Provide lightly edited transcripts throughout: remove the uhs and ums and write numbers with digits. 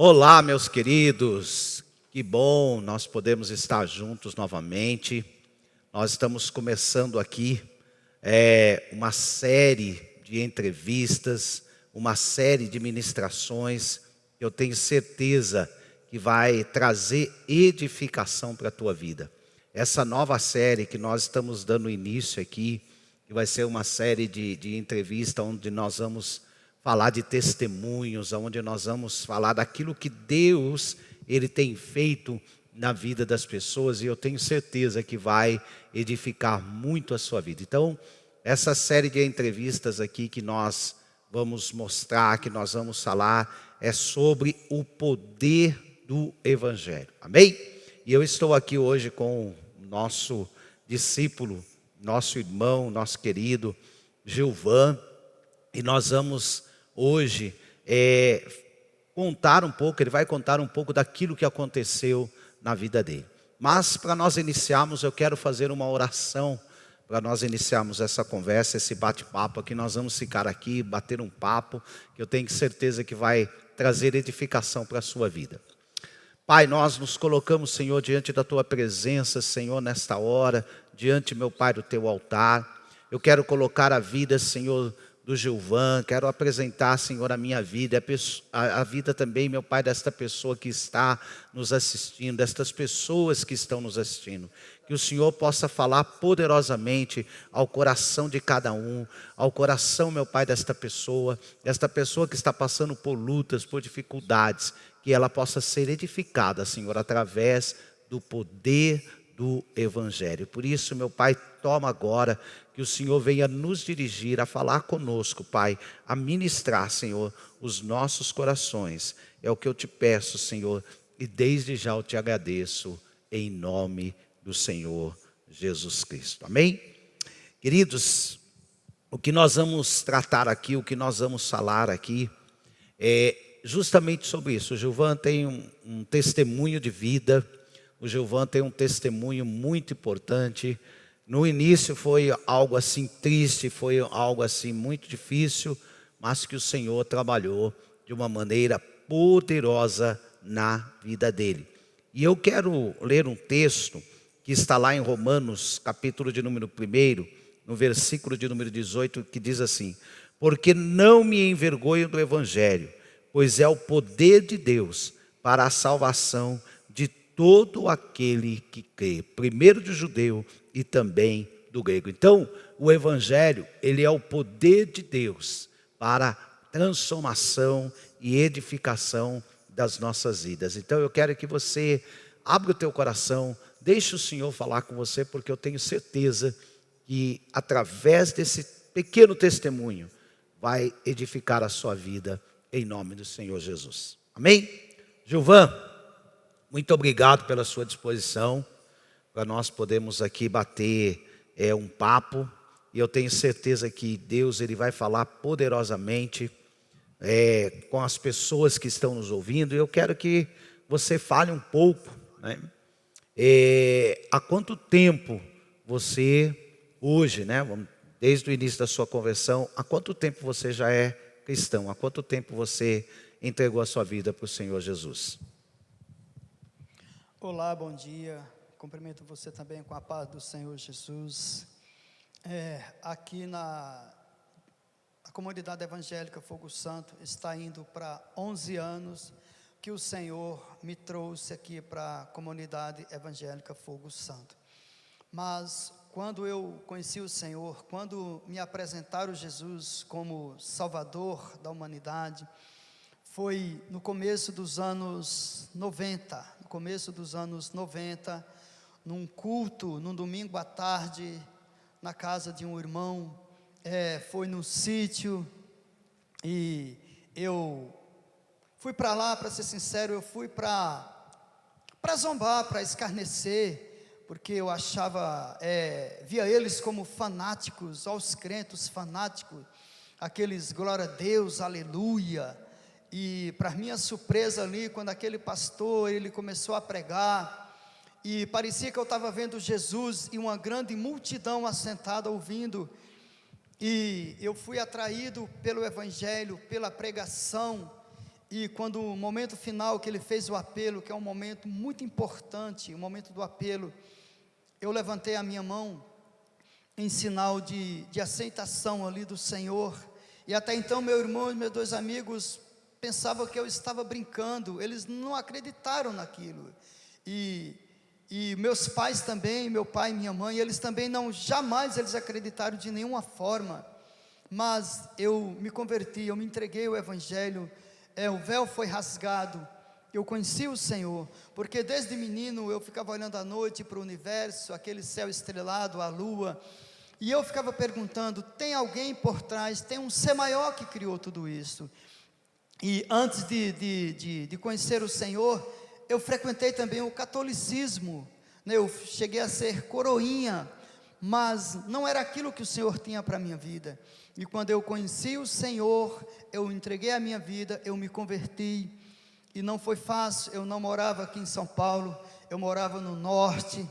Olá, meus queridos, que bom nós podemos estar juntos novamente. Nós estamos começando aqui uma série de entrevistas, uma série de ministrações. Eu tenho certeza que vai trazer edificação para a tua vida. Essa nova série que nós estamos dando início aqui, que vai ser uma série de entrevistas onde nós vamos falar de testemunhos, onde nós vamos falar daquilo que Deus ele tem feito na vida das pessoas, e eu tenho certeza que vai edificar muito a sua vida. Então, essa série de entrevistas aqui que nós vamos mostrar, que nós vamos falar, é sobre o poder do Evangelho. Amém? E eu estou aqui hoje com o nosso discípulo, nosso irmão, nosso querido Gilvan, e nós vamos hoje contar um pouco, ele vai contar um pouco daquilo que aconteceu na vida dele. Mas para nós iniciarmos, eu quero fazer uma oração, para nós iniciarmos essa conversa, esse bate-papo aqui. Nós vamos ficar aqui, bater um papo, que eu tenho certeza que vai trazer edificação para a sua vida. Pai, nós nos colocamos, Senhor, diante da Tua presença, Senhor, nesta hora, diante, meu Pai, do Teu altar. Eu quero colocar a vida, Senhor, do Gilvan, quero apresentar, Senhor, a minha vida, a vida também, meu Pai, desta pessoa que está nos assistindo, destas pessoas que estão nos assistindo. Que o Senhor possa falar poderosamente ao coração de cada um, ao coração, meu Pai, desta pessoa que está passando por lutas, por dificuldades, que ela possa ser edificada, Senhor, através do poder do Evangelho. Por isso, meu Pai, toma agora, que o Senhor venha nos dirigir, a falar conosco, Pai, a ministrar, Senhor, os nossos corações. É o que eu te peço, Senhor, e desde já eu te agradeço, em nome do Senhor Jesus Cristo. Amém? Queridos, o que nós vamos tratar aqui, o que nós vamos falar aqui, é justamente sobre isso. O Gilvan tem um testemunho de vida, o Gilvan tem um testemunho muito importante. No início foi algo assim triste, foi algo assim muito difícil, mas que o Senhor trabalhou de uma maneira poderosa na vida dele. E eu quero ler um texto que está lá em Romanos, capítulo de número 1, no versículo de número 18, que diz assim: porque não me envergonho do Evangelho, pois é o poder de Deus para a salvação de todo aquele que crê, primeiro do judeu e também do grego. Então, o Evangelho, ele é o poder de Deus para transformação e edificação das nossas vidas. Então, eu quero que você abra o teu coração, deixe o Senhor falar com você, porque eu tenho certeza que através desse pequeno testemunho vai edificar a sua vida em nome do Senhor Jesus. Amém? Gilvan, muito obrigado pela sua disposição, para nós podermos aqui bater um papo, e eu tenho certeza que Deus ele vai falar poderosamente com as pessoas que estão nos ouvindo. E eu quero que você fale um pouco, né? Há quanto tempo você hoje, né, desde o início da sua conversão, há quanto tempo você já é cristão? Há quanto tempo você entregou a sua vida para o Senhor Jesus? Olá, bom dia. Cumprimento você também com a paz do Senhor Jesus. Aqui na comunidade evangélica Fogo Santo está indo para 11 anos que o Senhor me trouxe aqui para a comunidade evangélica Fogo Santo. Mas quando eu conheci o Senhor, quando me apresentaram Jesus como Salvador da humanidade, foi no começo dos anos 90, num culto, num domingo à tarde, na casa de um irmão, foi no sítio, e eu fui para lá, para ser sincero, eu fui para zombar, para escarnecer, porque eu achava, via eles como fanáticos, aos crentes fanáticos, aqueles glória a Deus, aleluia. E para minha surpresa ali, quando aquele pastor, ele começou a pregar, e parecia que eu estava vendo Jesus e uma grande multidão assentada ouvindo, e eu fui atraído pelo Evangelho, pela pregação, E quando o momento final que ele fez o apelo, que é um momento muito importante, o momento do apelo, eu levantei a minha mão em sinal de aceitação ali do Senhor. E até então meu irmão e meus 2 amigos pensavam que eu estava brincando, eles não acreditaram naquilo. E meus pais também, meu pai e minha mãe, eles também jamais eles acreditaram de nenhuma forma. Mas eu me converti, eu me entreguei ao Evangelho, o véu foi rasgado, eu conheci o Senhor, porque desde menino eu ficava olhando à noite para o universo, aquele céu estrelado, a lua, e eu ficava perguntando, tem alguém por trás, tem um ser maior que criou tudo isso. E antes de conhecer o Senhor, eu frequentei também o catolicismo, né? Eu cheguei a ser coroinha, mas não era aquilo que o Senhor tinha para a minha vida. E quando eu conheci o Senhor, eu entreguei a minha vida, eu me converti, e não foi fácil. Eu não morava aqui em São Paulo, eu morava no norte,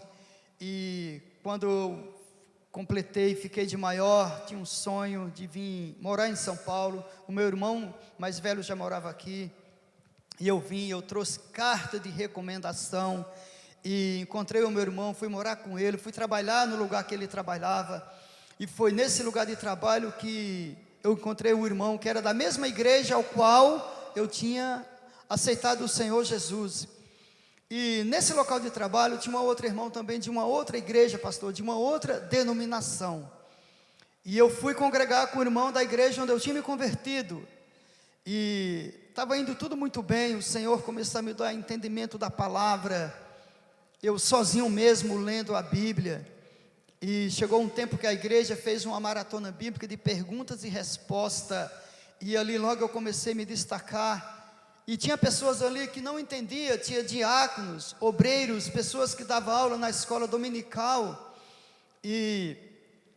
e quando eu completei, fiquei de maior, tinha um sonho de vir morar em São Paulo. O meu irmão mais velho já morava aqui, e eu trouxe carta de recomendação, e encontrei o meu irmão, fui morar com ele, fui trabalhar no lugar que ele trabalhava, e foi nesse lugar de trabalho que eu encontrei um irmão que era da mesma igreja ao qual eu tinha aceitado o Senhor Jesus. E nesse local de trabalho tinha um outro irmão também de uma outra igreja, pastor, de uma outra denominação. E eu fui congregar com o irmão da igreja onde eu tinha me convertido. E estava indo tudo muito bem, o Senhor começou a me dar entendimento da palavra, eu sozinho mesmo lendo a Bíblia. E chegou um tempo que a igreja fez uma maratona bíblica de perguntas e respostas, e ali logo eu comecei a me destacar, e tinha pessoas ali que não entendiam, tinha diáconos, obreiros, pessoas que davam aula na escola dominical, e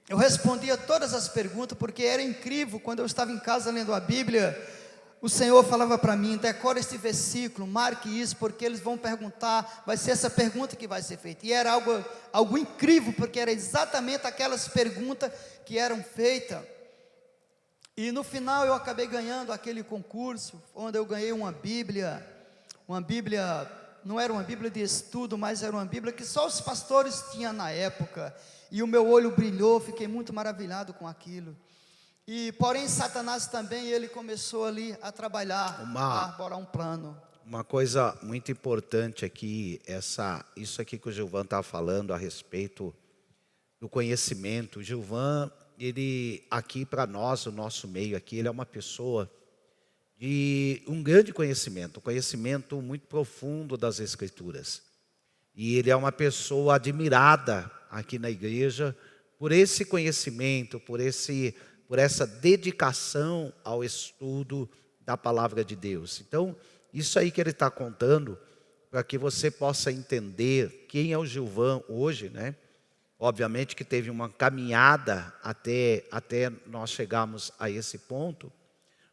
eu respondia todas as perguntas, porque era incrível. Quando eu estava em casa lendo a Bíblia, o Senhor falava para mim, decora este versículo, marque isso, porque eles vão perguntar, vai ser essa pergunta que vai ser feita. E era algo incrível, porque era exatamente aquelas perguntas que eram feitas. E no final eu acabei ganhando aquele concurso, onde eu ganhei uma Bíblia, não era uma Bíblia de estudo, mas era uma Bíblia que só os pastores tinham na época. E o meu olho brilhou, fiquei muito maravilhado com aquilo. E porém Satanás também, ele começou ali a trabalhar, a arborar um plano. Uma coisa muito importante aqui, isso aqui que o Gilvan estava falando a respeito do conhecimento. O Gilvan, ele aqui para nós, o nosso meio aqui, ele é uma pessoa de um grande conhecimento, um conhecimento muito profundo das Escrituras. E ele é uma pessoa admirada aqui na igreja por esse conhecimento, por essa dedicação ao estudo da palavra de Deus. Então, isso aí que ele está contando, para que você possa entender quem é o Gilvan hoje, né? Obviamente que teve uma caminhada até nós chegarmos a esse ponto,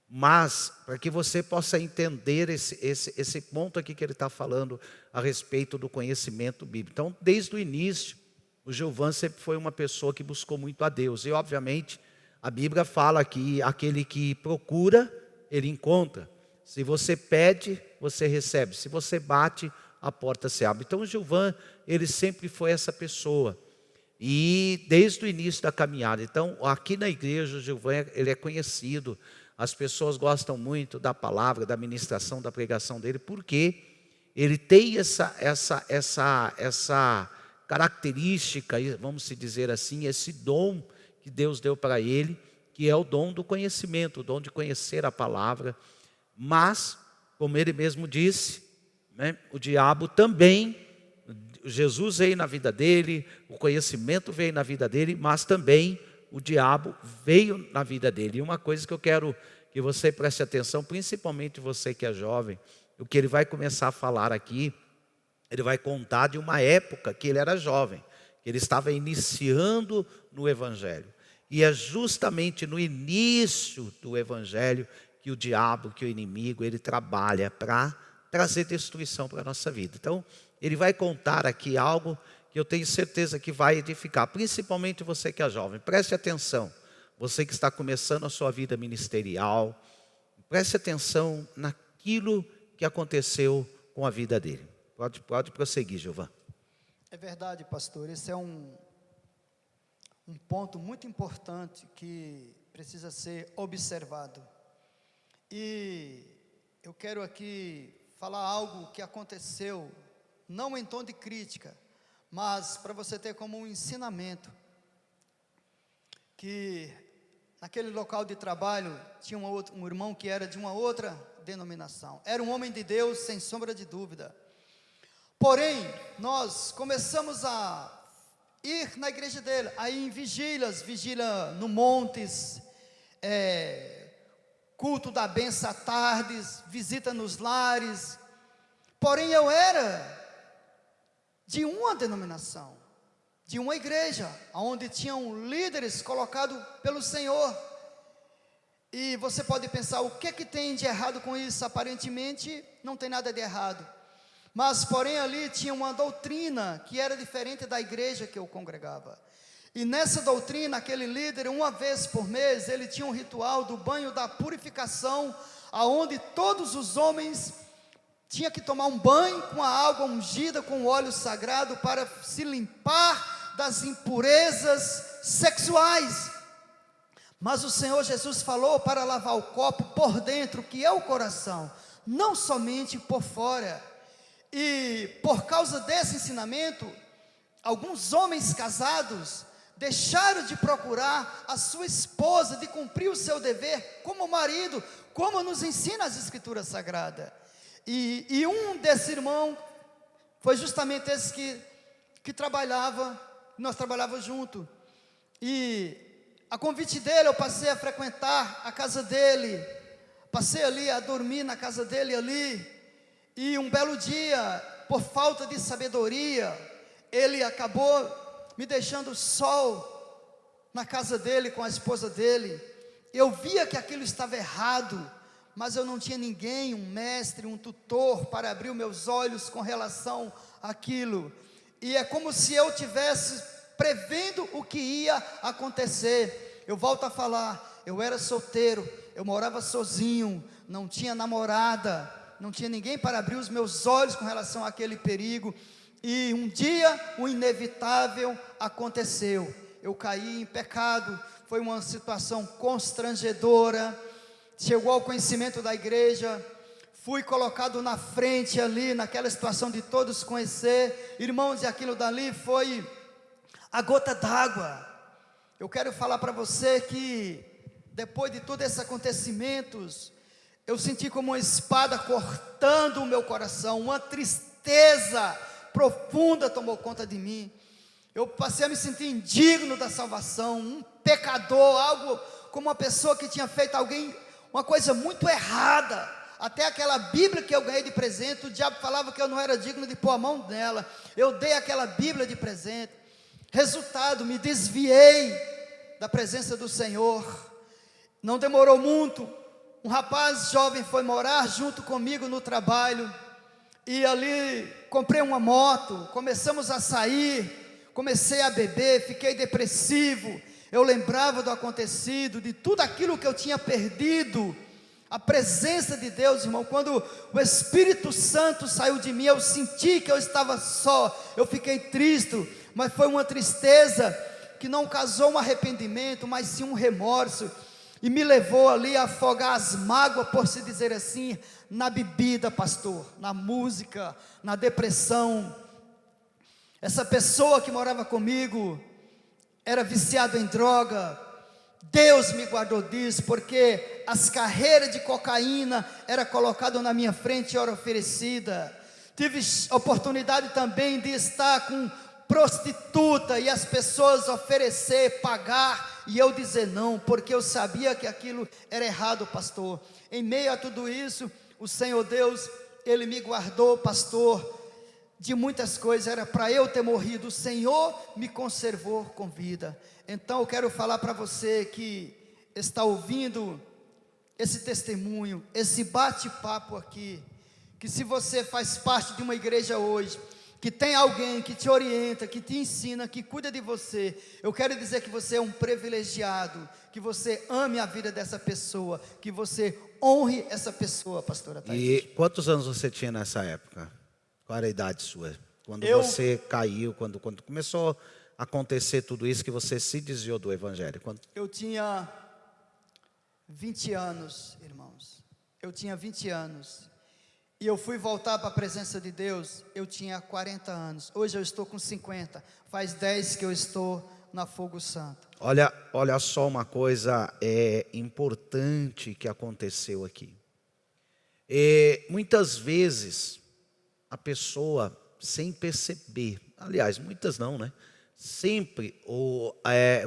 mas para que você possa entender esse ponto aqui que ele está falando a respeito do conhecimento bíblico. Então, desde o início, o Gilvan sempre foi uma pessoa que buscou muito a Deus, e obviamente a Bíblia fala que aquele que procura, ele encontra. Se você pede, você recebe. Se você bate, a porta se abre. Então o Gilvan, ele sempre foi essa pessoa. E desde o início da caminhada. Então aqui na igreja o Gilvan, ele é conhecido. As pessoas gostam muito da palavra, da ministração, da pregação dele, porque ele tem essa característica, vamos dizer assim, esse dom que Deus deu para ele, que é o dom do conhecimento, o dom de conhecer a palavra. Mas, como ele mesmo disse, né, o diabo também, Jesus veio na vida dele, o conhecimento veio na vida dele, mas também o diabo veio na vida dele. E uma coisa que eu quero que você preste atenção, principalmente você que é jovem, o que ele vai começar a falar aqui, ele vai contar de uma época que ele era jovem, que ele estava iniciando no Evangelho. E é justamente no início do Evangelho que o diabo, que o inimigo, ele trabalha para trazer destruição para a nossa vida. Então, ele vai contar aqui algo que eu tenho certeza que vai edificar, principalmente você que é jovem. Preste atenção, você que está começando a sua vida ministerial, preste atenção aquilo que aconteceu com a vida dele. Pode prosseguir, Gilvan. É verdade, pastor. Esse é um ponto muito importante que precisa ser observado. E eu quero aqui falar algo que aconteceu, não em tom de crítica, mas para você ter como um ensinamento, que naquele local de trabalho tinha um irmão que era de uma outra denominação. Era um homem de Deus, sem sombra de dúvida. Porém, nós começamos a ir na igreja dele, aí em vigília no montes, culto da benção à tardes, visita nos lares. Porém, eu era de uma denominação, de uma igreja, onde tinham líderes colocados pelo Senhor. E você pode pensar, o que tem de errado com isso? Aparentemente, não tem nada de errado. Mas, porém, ali tinha uma doutrina que era diferente da igreja que eu congregava. E nessa doutrina, aquele líder, uma vez por mês, ele tinha um ritual do banho da purificação, aonde todos os homens tinham que tomar um banho com a água ungida, com o óleo sagrado, para se limpar das impurezas sexuais. Mas o Senhor Jesus falou para lavar o copo por dentro, que é o coração, não somente por fora. E por causa desse ensinamento, alguns homens casados deixaram de procurar a sua esposa, de cumprir o seu dever como marido, como nos ensina as Escrituras Sagradas. E um desse irmão foi justamente esse que trabalhava, nós trabalhávamos junto. E a convite dele, eu passei a frequentar a casa dele, passei ali a dormir na casa dele ali. E um belo dia, por falta de sabedoria, ele acabou me deixando só na casa dele, com a esposa dele. Eu via que aquilo estava errado, mas eu não tinha ninguém, um mestre, um tutor, para abrir os meus olhos com relação àquilo. E é como se eu tivesse prevendo o que ia acontecer. Eu volto a falar, eu era solteiro, eu morava sozinho, não tinha namorada, não tinha ninguém para abrir os meus olhos com relação àquele perigo. E um dia o inevitável aconteceu, eu caí em pecado, foi uma situação constrangedora, chegou ao conhecimento da igreja, fui colocado na frente ali, naquela situação de todos conhecer, irmãos, e aquilo dali foi a gota d'água. Eu quero falar para você que, depois de todos esses acontecimentos, eu senti como uma espada cortando o meu coração, uma tristeza profunda tomou conta de mim. Eu passei a me sentir indigno da salvação, um pecador, algo como uma pessoa que tinha feito uma coisa muito errada. Até aquela Bíblia que eu ganhei de presente, o diabo falava que eu não era digno de pôr a mão nela. Eu dei aquela Bíblia de presente. Resultado, me desviei da presença do Senhor. Não demorou muito, um rapaz jovem foi morar junto comigo no trabalho, e ali comprei uma moto, começamos a sair, comecei a beber, fiquei depressivo. Eu lembrava do acontecido, de tudo aquilo que eu tinha perdido, a presença de Deus, irmão. Quando o Espírito Santo saiu de mim, eu senti que eu estava só, eu fiquei triste, mas foi uma tristeza que não causou um arrependimento, mas sim um remorso, e me levou ali a afogar as mágoas, por se dizer assim, na bebida, pastor, na música, na depressão. Essa pessoa que morava comigo era viciado em droga. Deus me guardou disso, porque as carreiras de cocaína eram colocadas na minha frente e era oferecida. Tive oportunidade também de estar com prostituta e as pessoas oferecer, pagar, e eu dizer não, porque eu sabia que aquilo era errado, pastor. Em meio a tudo isso, o Senhor Deus, Ele me guardou, pastor, de muitas coisas. Era para eu ter morrido, o Senhor me conservou com vida. Então eu quero falar para você que está ouvindo esse testemunho, esse bate-papo aqui, que se você faz parte de uma igreja hoje, que tem alguém que te orienta, que te ensina, que cuida de você, eu quero dizer que você é um privilegiado, que você ame a vida dessa pessoa, que você honre essa pessoa, pastora Thaís. E quantos anos você tinha nessa época? Qual era a idade sua? Quando você caiu, quando começou a acontecer tudo isso, que você se desviou do evangelho? Eu tinha 20 anos, irmãos. Eu tinha 20 anos. E eu fui voltar para a presença de Deus, eu tinha 40 anos. Hoje eu estou com 50. Faz 10 que eu estou na Fogo Santo. Olha só uma coisa importante que aconteceu aqui. Muitas vezes a pessoa, sem perceber, aliás, muitas não, né? Sempre, o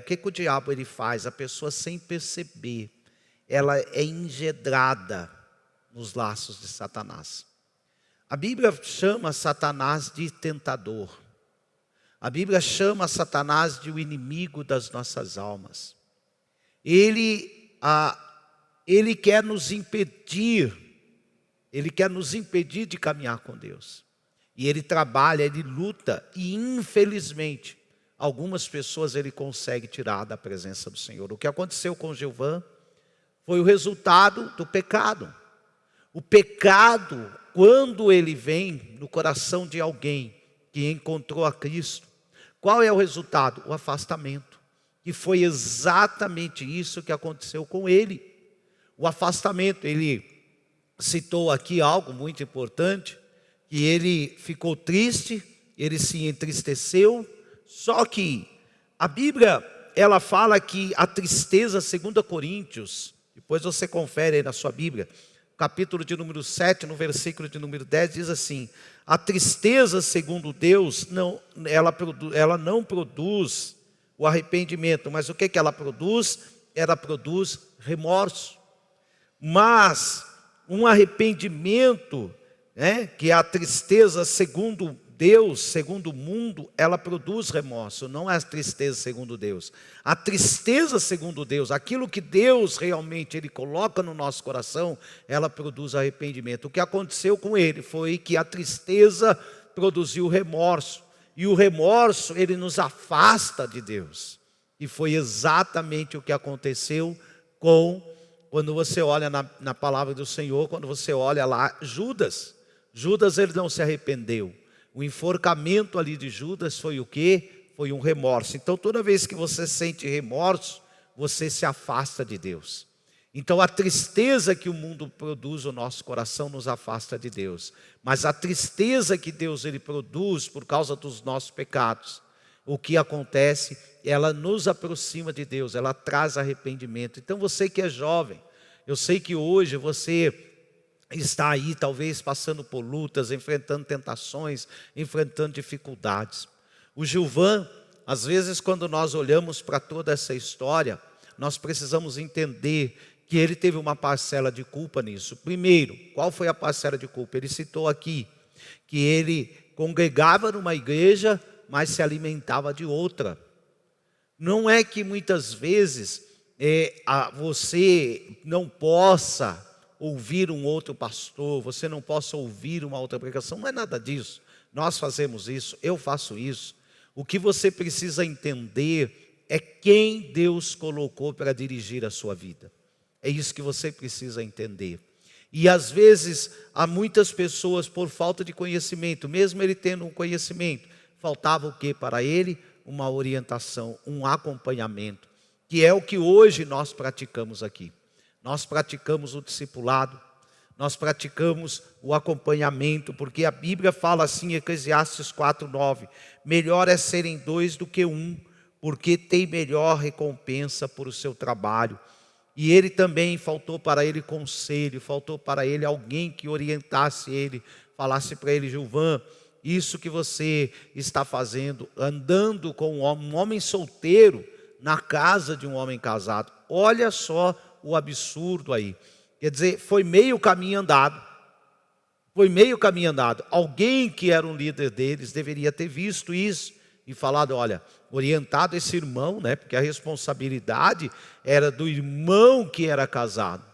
que o diabo ele faz? A pessoa sem perceber, ela é engedrada nos laços de Satanás. A Bíblia chama Satanás de tentador. A Bíblia chama Satanás de o inimigo das nossas almas. Ele quer nos impedir, de caminhar com Deus. E ele trabalha, ele luta, e infelizmente, algumas pessoas ele consegue tirar da presença do Senhor. O que aconteceu com Gilvan foi o resultado do pecado. O pecado, quando ele vem no coração de alguém que encontrou a Cristo, qual é o resultado? O afastamento. E foi exatamente isso que aconteceu com ele. O afastamento, ele citou aqui algo muito importante, que ele ficou triste, ele se entristeceu, só que a Bíblia, ela fala que a tristeza, 2 Coríntios, depois você confere aí na sua Bíblia, capítulo de número 7, no versículo de número 10, diz assim: a tristeza, segundo Deus, ela não produz o arrependimento, mas o que ela produz? Ela produz remorso. Mas um arrependimento, que é a tristeza segundo Deus, segundo o mundo, ela produz remorso, não é a tristeza segundo Deus. A tristeza segundo Deus, aquilo que Deus realmente ele coloca no nosso coração, ela produz arrependimento. O que aconteceu com ele foi que a tristeza produziu remorso, e o remorso ele nos afasta de Deus. E foi exatamente o que aconteceu quando você olha na palavra do Senhor, quando você olha lá Judas. Judas ele não se arrependeu. O enforcamento ali de Judas foi o quê? Foi um remorso. Então toda vez que você sente remorso, você se afasta de Deus. Então a tristeza que o mundo produz no nosso coração nos afasta de Deus. Mas a tristeza que Deus ele produz por causa dos nossos pecados, o que acontece? Ela nos aproxima de Deus, ela traz arrependimento. Então você que é jovem, eu sei que hoje você está aí talvez passando por lutas, enfrentando tentações, enfrentando dificuldades. O Gilvan, às vezes quando nós olhamos para toda essa história, nós precisamos entender que ele teve uma parcela de culpa nisso. Primeiro, qual foi a parcela de culpa? Ele citou aqui que ele congregava numa igreja, mas se alimentava de outra. Não é que muitas vezes você não possa ouvir um outro pastor, você não possa ouvir uma outra pregação, não é nada disso. Nós fazemos isso, eu faço isso. O que você precisa entender é quem Deus colocou para dirigir a sua vida. É isso que você precisa entender. E às vezes, há muitas pessoas, por falta de conhecimento, mesmo ele tendo um conhecimento, faltava o que para ele? Uma orientação, um acompanhamento, que é o que hoje nós praticamos aqui. Nós praticamos o discipulado, nós praticamos o acompanhamento, porque a Bíblia fala assim em Eclesiastes 4:9, melhor é serem dois do que um, porque tem melhor recompensa por o seu trabalho. E ele também faltou para ele conselho, faltou para ele alguém que orientasse ele, falasse para ele: Gilvan, isso que você está fazendo, andando com um homem solteiro na casa de um homem casado, olha só o absurdo aí. Quer dizer, foi meio caminho andado. Foi meio caminho andado. Alguém que era um líder deles deveria ter visto isso e falado: olha, orientado esse irmão, né? Porque a responsabilidade era do irmão que era casado,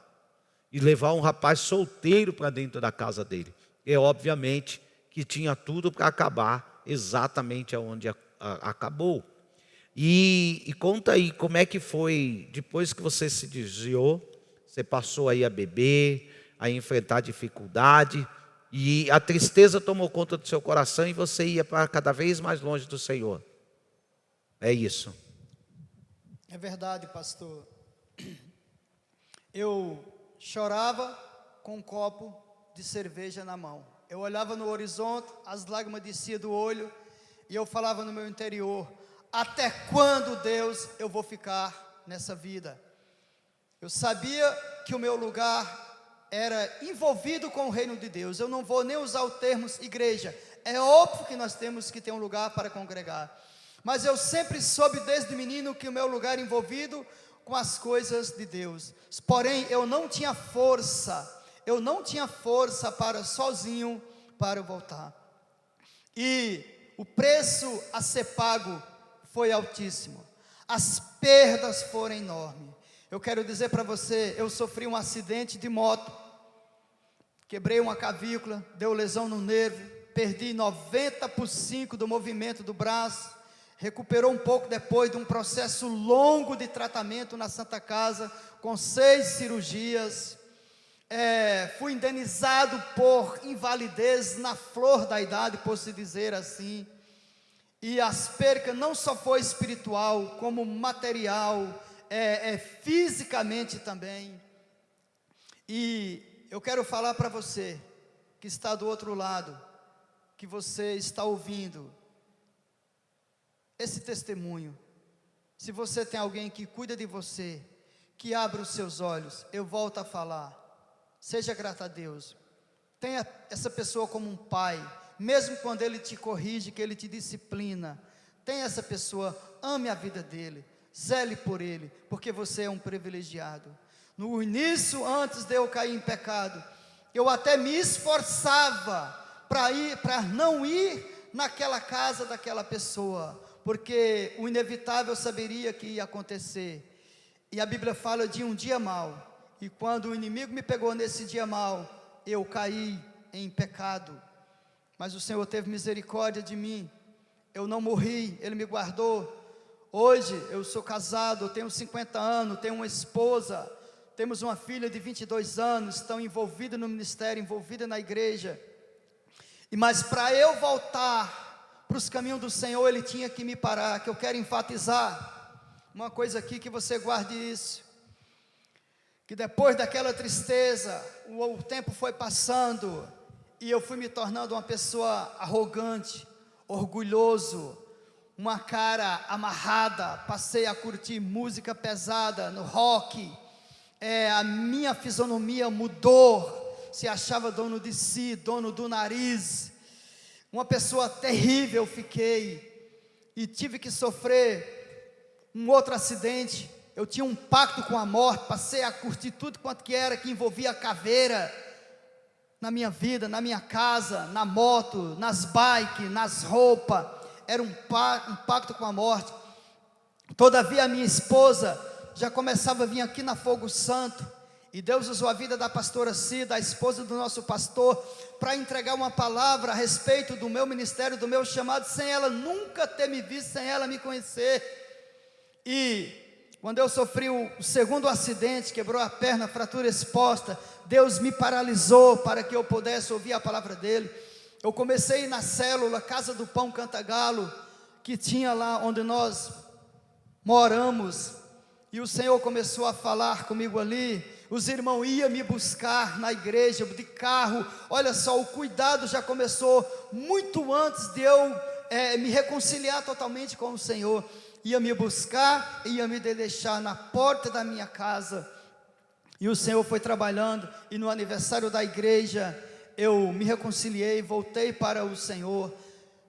e levar um rapaz solteiro para dentro da casa dele. E obviamente que tinha tudo para acabar exatamente aonde acabou. E conta aí como é que foi, depois que você se desviou, Você passou aí a beber, a enfrentar dificuldade, e a tristeza tomou conta do seu coração e você ia para cada vez mais longe do Senhor. É isso. É verdade, pastor. Eu chorava com um copo de cerveja na mão. Eu olhava no horizonte, as lágrimas desciam do olho, e eu falava no meu interior: até quando, Deus, eu vou ficar nessa vida? Eu sabia que o meu lugar era envolvido com o reino de Deus. Eu não vou nem usar o termo igreja. É óbvio que nós temos que ter um lugar para congregar. Mas eu sempre soube desde menino que o meu lugar era envolvido com as coisas de Deus. Porém, eu não tinha força para sozinho para voltar. E o preço a ser pago foi altíssimo. As perdas foram enormes. Eu quero dizer para você, eu sofri um acidente de moto, quebrei uma clavícula, deu lesão no nervo, perdi 90% do movimento do braço, recuperou um pouco depois de um processo longo de tratamento na Santa Casa, com 6 cirurgias, fui indenizado por invalidez na flor da idade, por se dizer assim, e as percas não só foi espiritual, como material, fisicamente também. E eu quero falar para você, que está do outro lado, que você está ouvindo esse testemunho. Se você tem alguém que cuida de você, que abre os seus olhos, eu volto a falar, seja grato a Deus. Tenha essa pessoa como um pai, mesmo quando ele te corrige, que ele te disciplina. Tenha essa pessoa, ame a vida dele, zele por ele, porque você é um privilegiado. No início, antes de eu cair em pecado, eu até me esforçava para não ir naquela casa daquela pessoa, porque o inevitável eu saberia que ia acontecer. E a Bíblia fala de um dia mau, e quando o inimigo me pegou nesse dia mau, eu caí em pecado, mas o Senhor teve misericórdia de mim, eu não morri, Ele me guardou. Hoje eu sou casado, eu tenho 50 anos, tenho uma esposa, temos uma filha de 22 anos, estão envolvidas no ministério, envolvida na igreja, mas para eu voltar para os caminhos do Senhor, Ele tinha que me parar, que eu quero enfatizar uma coisa aqui, que você guarde isso, que depois daquela tristeza, o tempo foi passando, e eu fui me tornando uma pessoa arrogante, orgulhoso, uma cara amarrada, passei a curtir música pesada, no rock, a minha fisionomia mudou, se achava dono de si, dono do nariz, uma pessoa terrível fiquei, e tive que sofrer um outro acidente. Eu tinha um pacto com a morte, passei a curtir tudo quanto que era, que envolvia caveira, na minha vida, na minha casa, na moto, nas bikes, nas roupas, era um pacto com a morte. Todavia a minha esposa já começava a vir aqui na Fogo Santo, e Deus usou a vida da pastora Cida, a esposa do nosso pastor, para entregar uma palavra a respeito do meu ministério, do meu chamado, sem ela nunca ter me visto, sem ela me conhecer. E quando eu sofri o segundo acidente, quebrou a perna, fratura exposta, Deus me paralisou para que eu pudesse ouvir a palavra dele. Eu comecei na célula Casa do Pão Cantagalo, que tinha lá onde nós moramos, e o Senhor começou a falar comigo ali. Os irmãos iam me buscar na igreja de carro. Olha só, o cuidado já começou muito antes de eu me reconciliar totalmente com o Senhor. Ia me buscar, ia me deixar na porta da minha casa, e o Senhor foi trabalhando, e no aniversário da igreja, eu me reconciliei, voltei para o Senhor.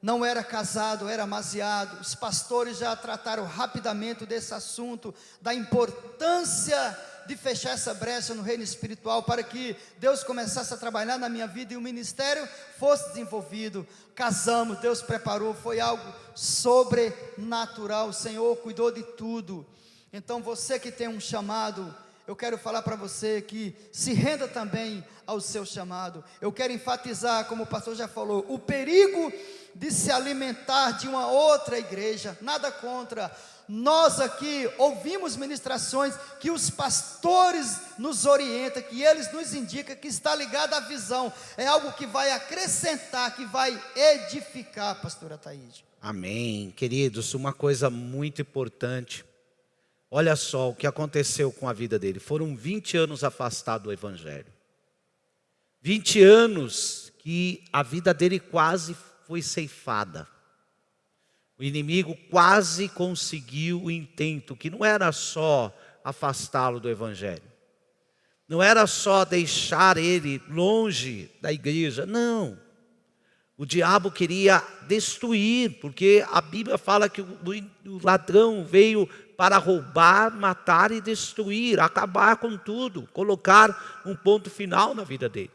Não era casado, era amaziado. Os pastores já trataram rapidamente desse assunto, da importância de fechar essa brecha no reino espiritual, para que Deus começasse a trabalhar na minha vida, e o ministério fosse desenvolvido. Casamos, Deus preparou, foi algo sobrenatural, o Senhor cuidou de tudo. Então você que tem um chamado, eu quero falar para você que se renda também ao seu chamado. Eu quero enfatizar, como o pastor já falou, o perigo de se alimentar de uma outra igreja. Nada contra, Nós aqui ouvimos ministrações que os pastores nos orientam, que eles nos indicam que está ligado à visão. É algo que vai acrescentar, que vai edificar, pastora Thaíde. Amém. Queridos, uma coisa muito importante. Olha só o que aconteceu com a vida dele. Foram 20 anos afastado do evangelho. 20 anos que a vida dele quase foi ceifada. O inimigo quase conseguiu o intento, que não era só afastá-lo do evangelho. Não era só deixar ele longe da igreja, não. O diabo queria destruir, porque a Bíblia fala que o ladrão veio para roubar, matar e destruir, acabar com tudo, colocar um ponto final na vida dele.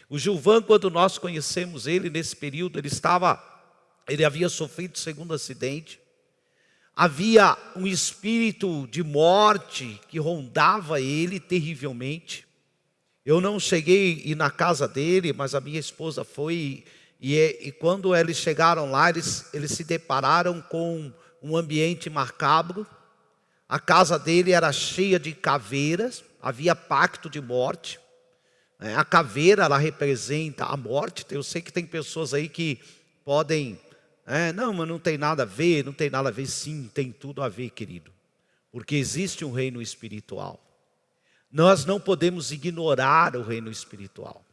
O Gilvan, quando nós conhecemos ele nesse período, ele havia sofrido o segundo acidente. Havia um espírito de morte que rondava ele terrivelmente. Eu não cheguei a ir na casa dele, mas a minha esposa foi. E quando eles chegaram lá, eles se depararam com um ambiente macabro. A casa dele era cheia de caveiras, havia pacto de morte. A caveira, ela representa a morte. Eu sei que tem pessoas aí que podem... não, mas não tem nada a ver, não tem nada a ver. Sim, tem tudo a ver, querido. Porque existe um reino espiritual. Nós não podemos ignorar o reino espiritual.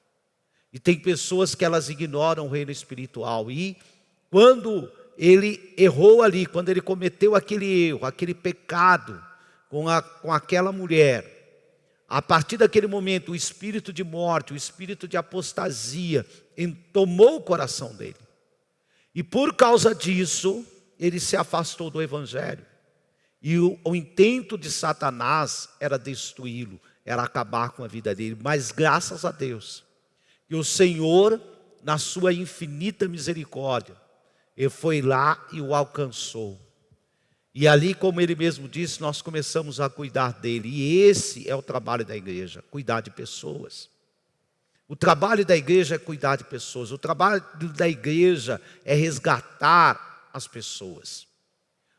E tem pessoas que elas ignoram o reino espiritual. E quando ele errou ali, quando ele cometeu aquele erro, aquele pecado com aquela mulher, a partir daquele momento o espírito de morte, o espírito de apostasia tomou o coração dele. E por causa disso, ele se afastou do evangelho. E o intento de Satanás era destruí-lo, era acabar com a vida dele. Mas graças a Deus, que o Senhor, na sua infinita misericórdia, ele foi lá e o alcançou. E ali, como ele mesmo disse, nós começamos a cuidar dele. E esse é o trabalho da igreja, cuidar de pessoas. O trabalho da igreja é cuidar de pessoas. O trabalho da igreja é resgatar as pessoas.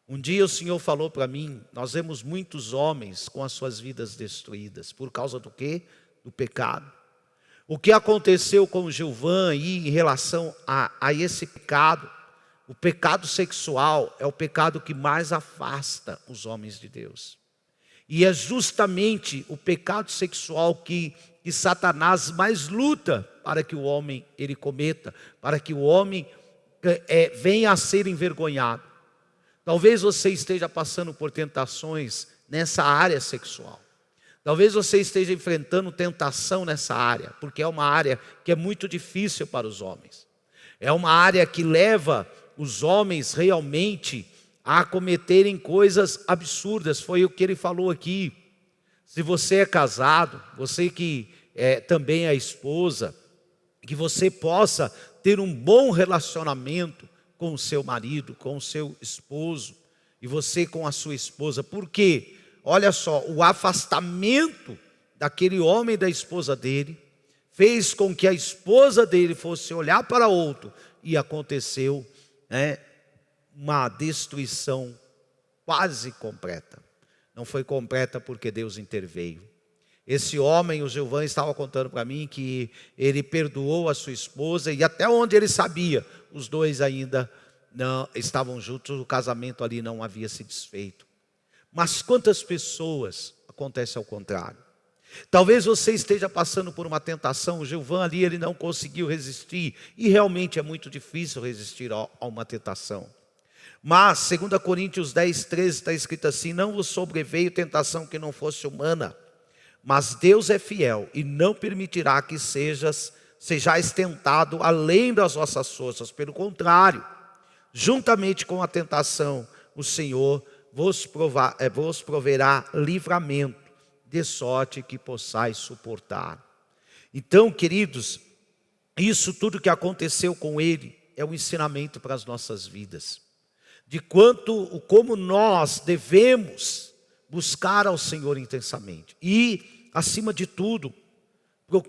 Um dia o Senhor falou para mim, nós vemos muitos homens com as suas vidas destruídas. Por causa do quê? Do pecado. O que aconteceu com o Gilvan aí em relação a esse pecado? O pecado sexual é o pecado que mais afasta os homens de Deus. E é justamente o pecado sexual que Satanás mais luta para que o homem ele cometa, para que o homem venha a ser envergonhado. Talvez você esteja passando por tentações nessa área sexual. Talvez você esteja enfrentando tentação nessa área, porque é uma área que é muito difícil para os homens. É uma área que leva os homens realmente a cometerem coisas absurdas. Foi o que ele falou aqui. Se você é casado, você que também é esposa, que você possa ter um bom relacionamento com o seu marido, com o seu esposo, e você com a sua esposa. Por quê? Olha só, o afastamento daquele homem da esposa dele fez com que a esposa dele fosse olhar para outro e aconteceu uma destruição quase completa. Não foi completa porque Deus interveio. Esse homem, o Gilvan, estava contando para mim que ele perdoou a sua esposa e até onde ele sabia, os dois ainda não estavam juntos, o casamento ali não havia se desfeito. Mas quantas pessoas acontece ao contrário? Talvez você esteja passando por uma tentação. O Gilvan ali, ele não conseguiu resistir. E realmente é muito difícil resistir a uma tentação. Mas 2 Coríntios 10, 13 está escrito assim: não vos sobreveio tentação que não fosse humana, mas Deus é fiel e não permitirá que sejais tentado além das vossas forças. Pelo contrário, juntamente com a tentação, o Senhor vos proverá livramento, de sorte que possais suportar. Então, queridos, isso tudo que aconteceu com ele é um ensinamento para as nossas vidas. De como nós devemos buscar ao Senhor intensamente. E, acima de tudo,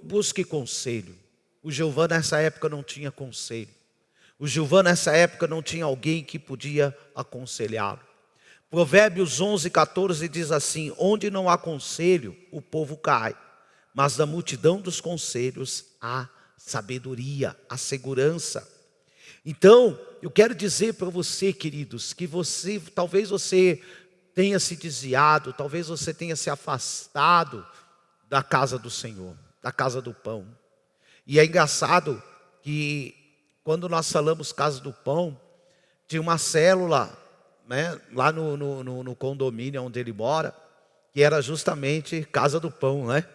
busque conselho. O Gilvan nessa época não tinha conselho. O Gilvan nessa época não tinha alguém que podia aconselhá-lo. Provérbios 11:14 diz assim: onde não há conselho, o povo cai, mas da multidão dos conselhos há sabedoria, há segurança. Então, eu quero dizer para você, queridos, que talvez você tenha se desviado, talvez você tenha se afastado da casa do Senhor, da casa do pão. E é engraçado que quando nós falamos casa do pão, tinha uma célula, né, lá no condomínio onde ele mora, que era justamente casa do pão, né?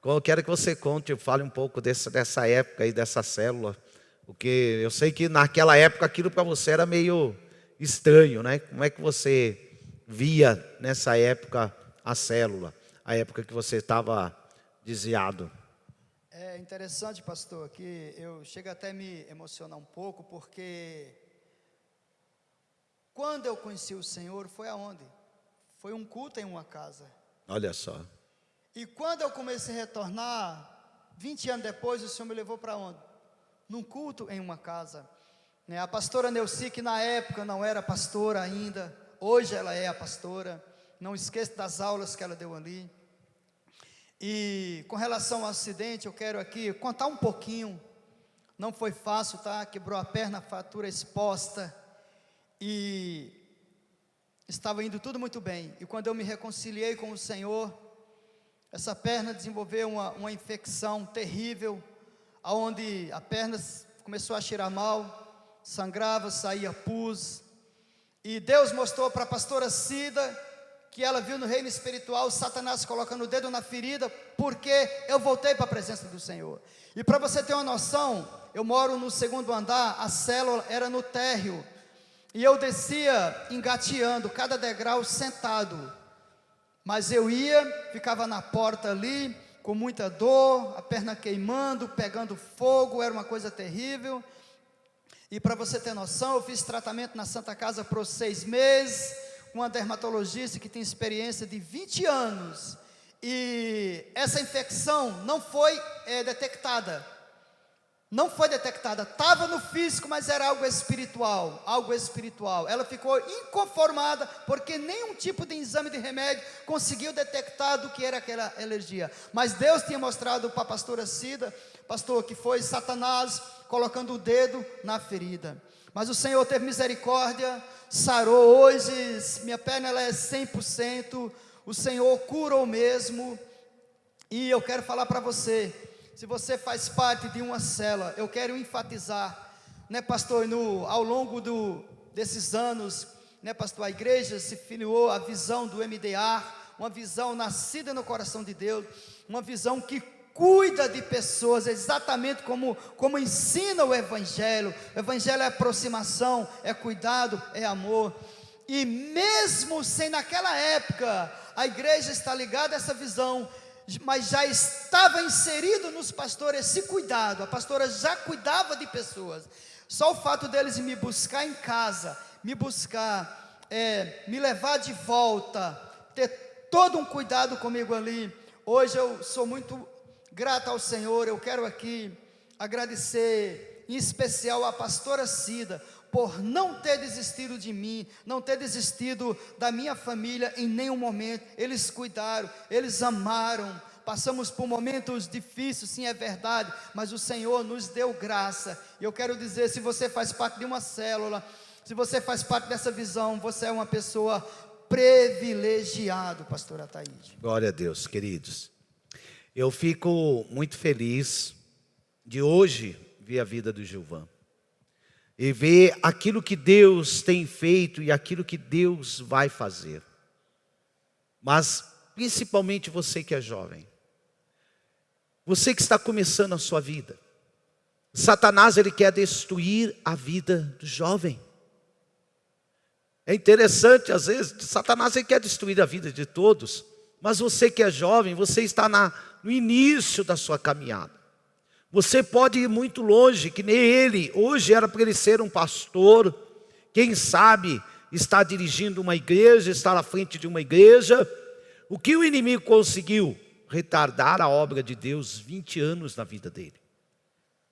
Eu quero que você conte, fale um pouco dessa época aí, dessa célula, porque eu sei que naquela época aquilo para você era meio estranho, né? Como é que você via nessa época a célula, a época que você estava desviado? É interessante, pastor, que eu chego até a me emocionar um pouco, porque quando eu conheci o Senhor, foi aonde? Foi um culto em uma casa. Olha só. E quando eu comecei a retornar, 20 anos depois, o Senhor me levou para onde? Num culto em uma casa. A pastora Neuci, que na época não era pastora ainda, hoje ela é a pastora. Não esqueça das aulas que ela deu ali. E com relação ao acidente, eu quero aqui contar um pouquinho. Não foi fácil, tá? Quebrou a perna, fratura exposta. E estava indo tudo muito bem. E quando eu me reconciliei com o Senhor, essa perna desenvolveu uma infecção terrível, onde a perna começou a cheirar mal, sangrava, saía pus. E Deus mostrou para a pastora Cida que ela viu no reino espiritual Satanás colocando o dedo na ferida, porque eu voltei para a presença do Senhor. E para você ter uma noção, eu moro no segundo andar, a célula era no térreo, e eu descia engateando, cada degrau sentado, mas eu ia, ficava na porta ali, com muita dor, a perna queimando, pegando fogo, era uma coisa terrível. E para você ter noção, eu fiz tratamento na Santa Casa por 6 meses, uma dermatologista que tem experiência de 20 anos, e essa infecção não foi detectada, estava no físico, mas era algo espiritual, ela ficou inconformada, porque nenhum tipo de exame de remédio conseguiu detectar do que era aquela alergia, mas Deus tinha mostrado para a pastora Cida, pastor, que foi Satanás colocando o dedo na ferida, mas o Senhor teve misericórdia, sarou. Hoje minha perna ela é 100%, o Senhor curou mesmo. E eu quero falar para você, se você faz parte de uma célula, eu quero enfatizar, né, pastor, ao longo desses anos, né, pastor, a igreja se filiou à visão do MDA, uma visão nascida no coração de Deus, uma visão que cuida de pessoas, exatamente como ensina o Evangelho. O Evangelho é aproximação, é cuidado, é amor. E mesmo sem naquela época, a igreja está ligada a essa visão, mas já estava inserido nos pastores esse cuidado. A pastora já cuidava de pessoas. Só o fato deles me buscar em casa, me levar de volta, ter todo um cuidado comigo ali. Hoje eu sou muito grato ao Senhor. Eu quero aqui agradecer em especial a pastora Cida, por não ter desistido de mim, não ter desistido da minha família em nenhum momento. Eles cuidaram, eles amaram. Passamos por momentos difíceis, sim, é verdade, mas o Senhor nos deu graça. E eu quero dizer, se você faz parte de uma célula, se você faz parte dessa visão, você é uma pessoa privilegiada, pastora Ataíde. Glória a Deus, queridos. Eu fico muito feliz de hoje ver a vida do Gilvan e ver aquilo que Deus tem feito e aquilo que Deus vai fazer. Mas principalmente você que é jovem, você que está começando a sua vida, Satanás ele quer destruir a vida do jovem. É interessante, às vezes, Satanás ele quer destruir a vida de todos, mas você que é jovem, você está no início da sua caminhada. Você pode ir muito longe, que nem ele. Hoje era para ele ser um pastor, quem sabe está dirigindo uma igreja, está à frente de uma igreja. O que o inimigo conseguiu? Retardar a obra de Deus 20 anos na vida dele.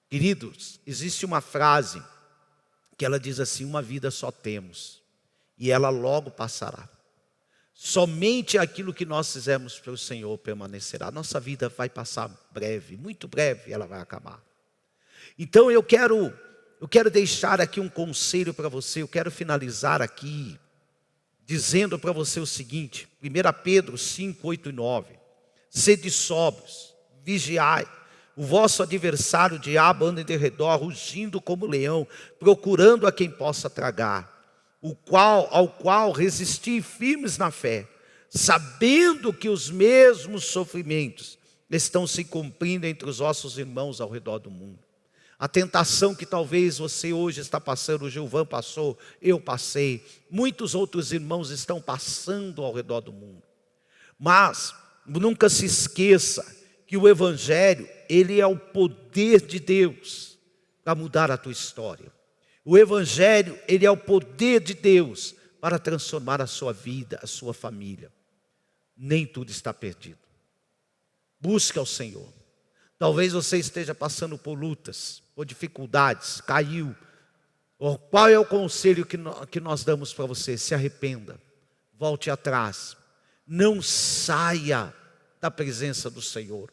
Queridos, existe uma frase que ela diz assim: uma vida só temos, e ela logo passará. Somente aquilo que nós fizemos pelo Senhor permanecerá. Nossa vida vai passar breve, muito breve ela vai acabar. Então eu quero deixar aqui um conselho para você. Eu quero finalizar aqui dizendo para você o seguinte, 1 Pedro 5, 8 e 9. Sede sóbrios, vigiai. O vosso adversário, o diabo, anda em derredor, rugindo como leão, procurando a quem possa tragar. Ao qual resisti firmes na fé, sabendo que os mesmos sofrimentos estão se cumprindo entre os vossos irmãos ao redor do mundo. A tentação que talvez você hoje está passando, o Gilvan passou, eu passei, muitos outros irmãos estão passando ao redor do mundo. Mas nunca se esqueça que o Evangelho, ele é o poder de Deus para mudar a tua história. O Evangelho, ele é o poder de Deus para transformar a sua vida, a sua família. Nem tudo está perdido. Busca o Senhor. Talvez você esteja passando por lutas, por dificuldades, caiu. Qual é o conselho que nós damos para você? Se arrependa, volte atrás, não saia da presença do Senhor.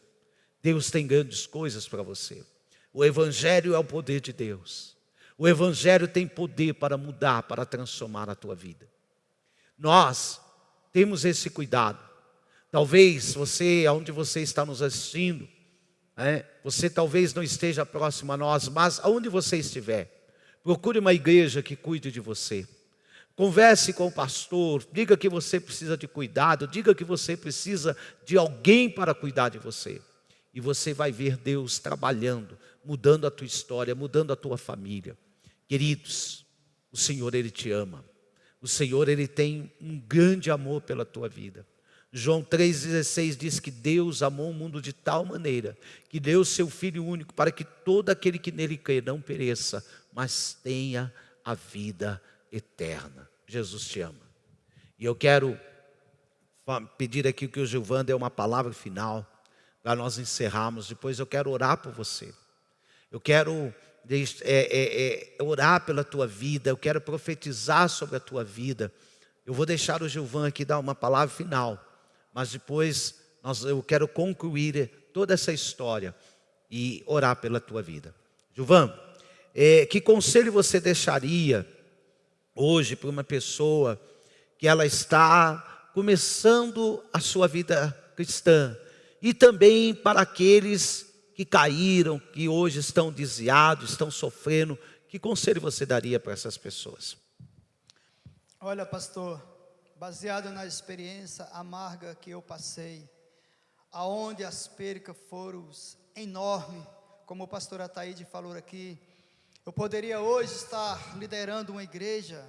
Deus tem grandes coisas para você. O Evangelho é o poder de Deus. O Evangelho tem poder para mudar, para transformar a tua vida. Nós temos esse cuidado. Talvez você, onde você está nos assistindo, você talvez não esteja próximo a nós, mas aonde você estiver, procure uma igreja que cuide de você. Converse com o pastor, diga que você precisa de cuidado, diga que você precisa de alguém para cuidar de você. E você vai ver Deus trabalhando, mudando a tua história, mudando a tua família. Queridos, o Senhor, Ele te ama. O Senhor, Ele tem um grande amor pela tua vida. João 3,16 diz que Deus amou o mundo de tal maneira que deu o seu Filho único para que todo aquele que nele crê não pereça, mas tenha a vida eterna. Jesus te ama. E eu quero pedir aqui que o Gilvan dê uma palavra final para nós encerrarmos. Depois eu quero orar por você. Eu quero orar pela tua vida, eu quero profetizar sobre a tua vida. Eu vou deixar o Gilvan aqui dar uma palavra final, mas depois eu quero concluir toda essa história e orar pela tua vida. Gilvan, que conselho você deixaria hoje para uma pessoa que ela está começando a sua vida cristã, e também para aqueles que caíram, que hoje estão desviados, estão sofrendo? Que conselho você daria para essas pessoas? Olha, pastor, baseado na experiência amarga que eu passei, aonde as percas foram enormes, como o pastor Ataíde falou aqui, eu poderia hoje estar liderando uma igreja,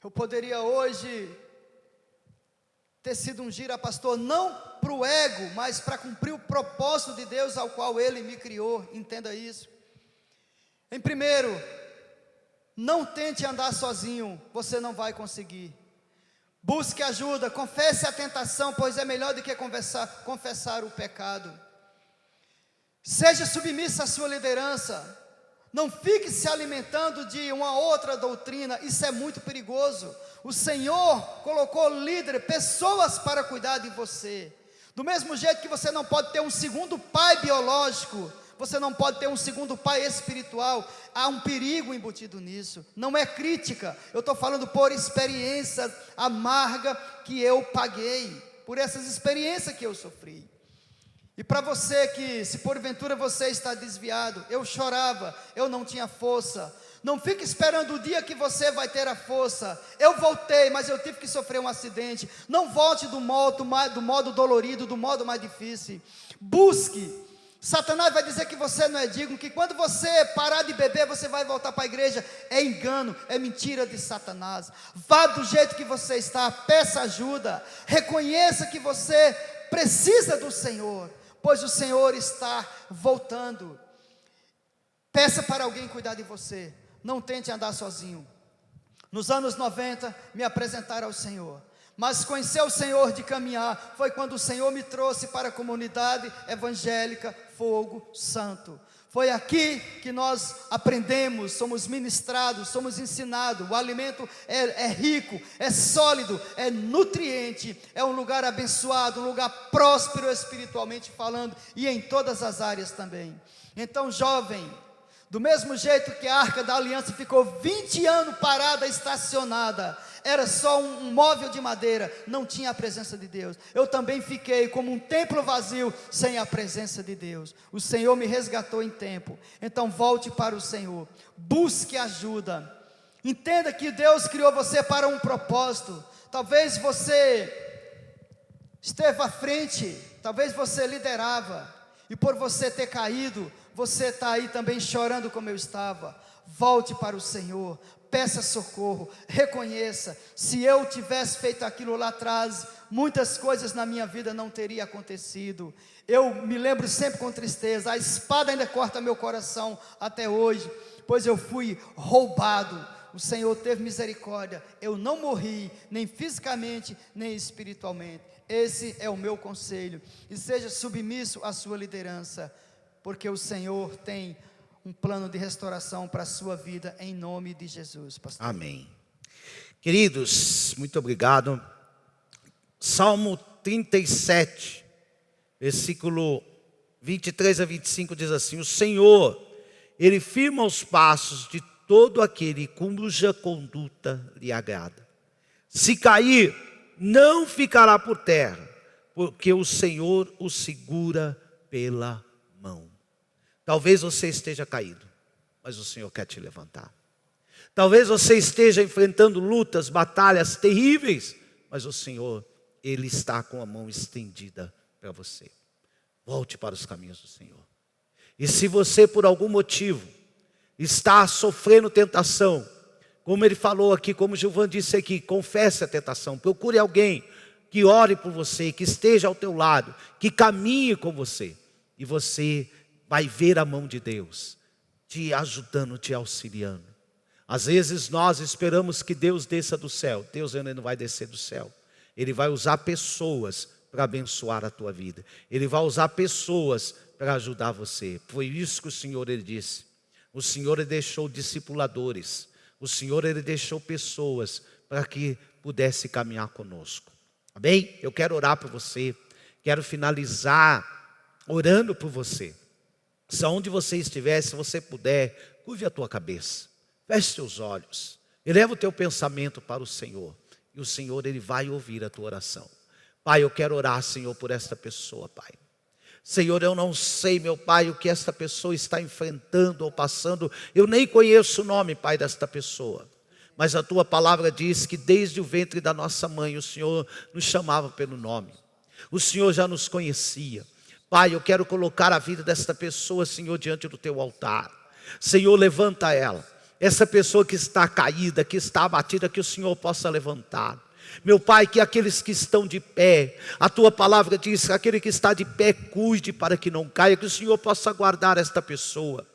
eu poderia hoje ter sido ungido a pastor, não para o ego, mas para cumprir o propósito de Deus ao qual Ele me criou, entenda isso. Em primeiro, não tente andar sozinho, você não vai conseguir. Busque ajuda, confesse a tentação, pois é melhor do que confessar o pecado. Seja submissa à sua liderança, não fique se alimentando de uma outra doutrina, isso é muito perigoso. O Senhor colocou líderes, pessoas para cuidar de você. Do mesmo jeito que você não pode ter um segundo pai biológico, você não pode ter um segundo pai espiritual. Há um perigo embutido nisso. Não é crítica, eu estou falando por experiência amarga que eu paguei, por essas experiências que eu sofri. E para você que, se porventura você está desviado, eu chorava, eu não tinha força. Não fique esperando o dia que você vai ter a força. Eu voltei, mas eu tive que sofrer um acidente. Não volte do modo dolorido, do modo mais difícil. Busque. Satanás vai dizer que você não é digno, que quando você parar de beber, você vai voltar para a igreja. É engano, é mentira de Satanás. Vá do jeito que você está, peça ajuda. Reconheça que você precisa do Senhor, pois o Senhor está voltando. Peça para alguém cuidar de você. Não tente andar sozinho. Nos anos 90, me apresentaram ao Senhor. Mas conhecer o Senhor de caminhar foi quando o Senhor me trouxe para a comunidade evangélica Fogo Santo. Foi aqui que nós aprendemos, somos ministrados, somos ensinados. O alimento é rico, é sólido, é nutriente, é um lugar abençoado, um lugar próspero espiritualmente falando e em todas as áreas também. Então, jovem, do mesmo jeito que a Arca da Aliança ficou 20 anos parada, estacionada, era só um móvel de madeira, não tinha a presença de Deus. Eu também fiquei como um templo vazio, sem a presença de Deus. O Senhor me resgatou em tempo. Então volte para o Senhor, busque ajuda, entenda que Deus criou você para um propósito. Talvez você esteve à frente, talvez você liderava, e por você ter caído, você está aí também chorando como eu estava. Volte para o Senhor, peça socorro, reconheça, se eu tivesse feito aquilo lá atrás, muitas coisas na minha vida não teriam acontecido. Eu me lembro sempre com tristeza, a espada ainda corta meu coração até hoje, pois eu fui roubado. O Senhor teve misericórdia, eu não morri, nem fisicamente, nem espiritualmente. Esse é o meu conselho, e seja submisso à sua liderança, porque o Senhor tem um plano de restauração para a sua vida, em nome de Jesus, pastor. Amém. Queridos, muito obrigado. Salmo 37, versículo 23 a 25 diz assim: o Senhor, Ele firma os passos de todo aquele cuja conduta lhe agrada. Se cair, não ficará por terra, porque o Senhor o segura pela mão. Talvez você esteja caído, mas o Senhor quer te levantar. Talvez você esteja enfrentando lutas, batalhas terríveis, mas o Senhor, Ele está com a mão estendida para você. Volte para os caminhos do Senhor. E se você por algum motivo está sofrendo tentação, como ele falou aqui, como Gilvan disse aqui, confesse a tentação, procure alguém que ore por você, que esteja ao teu lado, que caminhe com você, e você vai ver a mão de Deus te ajudando, te auxiliando. Às vezes nós esperamos que Deus desça do céu. Deus ainda não vai descer do céu. Ele vai usar pessoas para abençoar a tua vida. Ele vai usar pessoas para ajudar você. Foi isso que o Senhor Ele disse. O Senhor Ele deixou discipuladores. O Senhor Ele deixou pessoas para que pudesse caminhar conosco. Amém? Eu quero orar por você. Quero finalizar orando por você. Se aonde você estiver, se você puder, curve a tua cabeça, feche teus olhos, eleva o teu pensamento para o Senhor, e o Senhor Ele vai ouvir a tua oração. Pai, eu quero orar, Senhor, por esta pessoa, Pai. Senhor, eu não sei, meu Pai, o que esta pessoa está enfrentando ou passando, eu nem conheço o nome, Pai, desta pessoa, mas a tua palavra diz que desde o ventre da nossa mãe, o Senhor nos chamava pelo nome, o Senhor já nos conhecia. Pai, eu quero colocar a vida desta pessoa, Senhor, diante do teu altar. Senhor, levanta ela. Essa pessoa que está caída, que está abatida, que o Senhor possa levantar. Meu Pai, que aqueles que estão de pé, a tua palavra diz que aquele que está de pé, cuide para que não caia, que o Senhor possa guardar esta pessoa.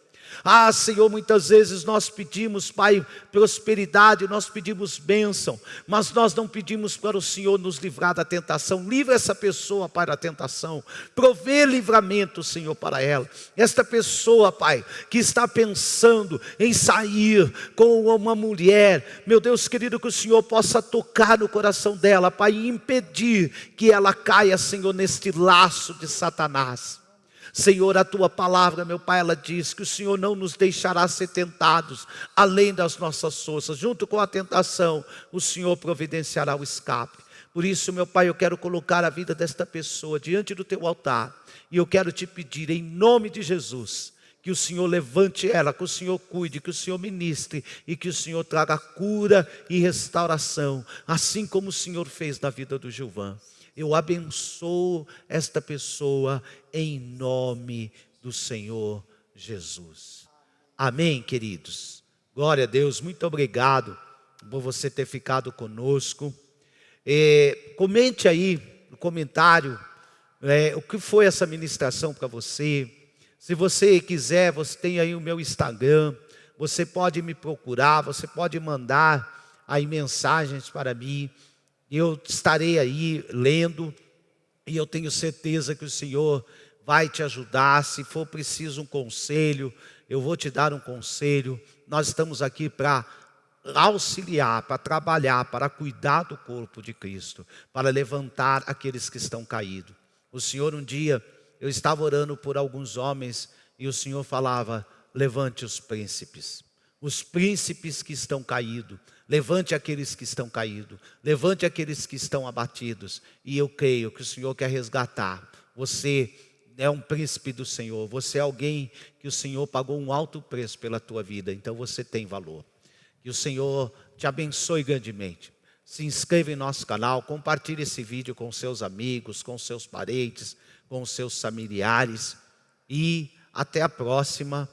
Ah, Senhor, muitas vezes nós pedimos, Pai, prosperidade, nós pedimos bênção, mas nós não pedimos para o Senhor nos livrar da tentação. Livra essa pessoa, Pai, da tentação, provê livramento, Senhor, para ela. Esta pessoa, Pai, que está pensando em sair com uma mulher, meu Deus querido, que o Senhor possa tocar no coração dela, Pai, e impedir que ela caia, Senhor, neste laço de Satanás. Senhor, a tua palavra, meu Pai, ela diz que o Senhor não nos deixará ser tentados além das nossas forças. Junto com a tentação, o Senhor providenciará o escape. Por isso, meu Pai, eu quero colocar a vida desta pessoa diante do teu altar. E eu quero te pedir, em nome de Jesus, que o Senhor levante ela, que o Senhor cuide, que o Senhor ministre e que o Senhor traga cura e restauração, assim como o Senhor fez na vida do Gilvan. Eu abençoo esta pessoa em nome do Senhor Jesus. Amém, queridos? Glória a Deus, muito obrigado por você ter ficado conosco. Comente aí no comentário o que foi essa ministração para você. Se você quiser, você tem aí o meu Instagram, você pode me procurar, você pode mandar aí mensagens para mim. Eu estarei aí lendo e eu tenho certeza que o Senhor vai te ajudar. Se for preciso um conselho, eu vou te dar um conselho. Nós estamos aqui para auxiliar, para trabalhar, para cuidar do corpo de Cristo, para levantar aqueles que estão caídos. O Senhor, um dia, eu estava orando por alguns homens e o Senhor falava: levante os príncipes que estão caídos, levante aqueles que estão caídos, levante aqueles que estão abatidos. E eu creio que o Senhor quer resgatar. Você é um príncipe do Senhor, você é alguém que o Senhor pagou um alto preço pela tua vida, então você tem valor. Que o Senhor te abençoe grandemente. Se inscreva em nosso canal, compartilhe esse vídeo com seus amigos, com seus parentes, com seus familiares. E até a próxima,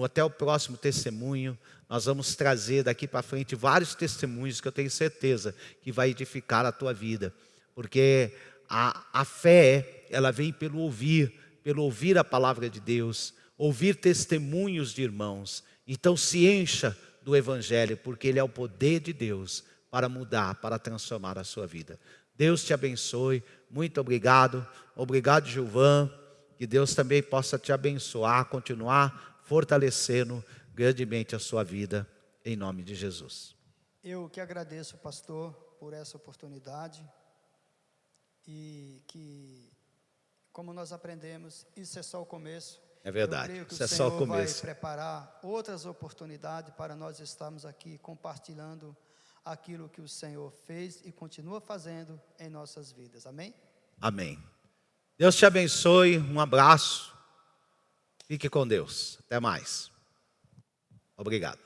até o próximo testemunho. Nós vamos trazer daqui para frente vários testemunhos que eu tenho certeza que vai edificar a tua vida. Porque a fé, ela vem pelo ouvir a palavra de Deus, ouvir testemunhos de irmãos. Então se encha do Evangelho, porque ele é o poder de Deus para mudar, para transformar a sua vida. Deus te abençoe, muito obrigado. Obrigado, Gilvan, que Deus também possa te abençoar, continuar fortalecendo grandemente a sua vida, em nome de Jesus. Eu que agradeço, pastor, por essa oportunidade, e que, como nós aprendemos, isso é só o começo. É verdade, Eu creio que isso é o só o Senhor começo. vai preparar outras oportunidades para nós estarmos aqui compartilhando aquilo que o Senhor fez e continua fazendo em nossas vidas. Amém? Amém. Deus te abençoe, um abraço. Fique com Deus. Até mais. Obrigado.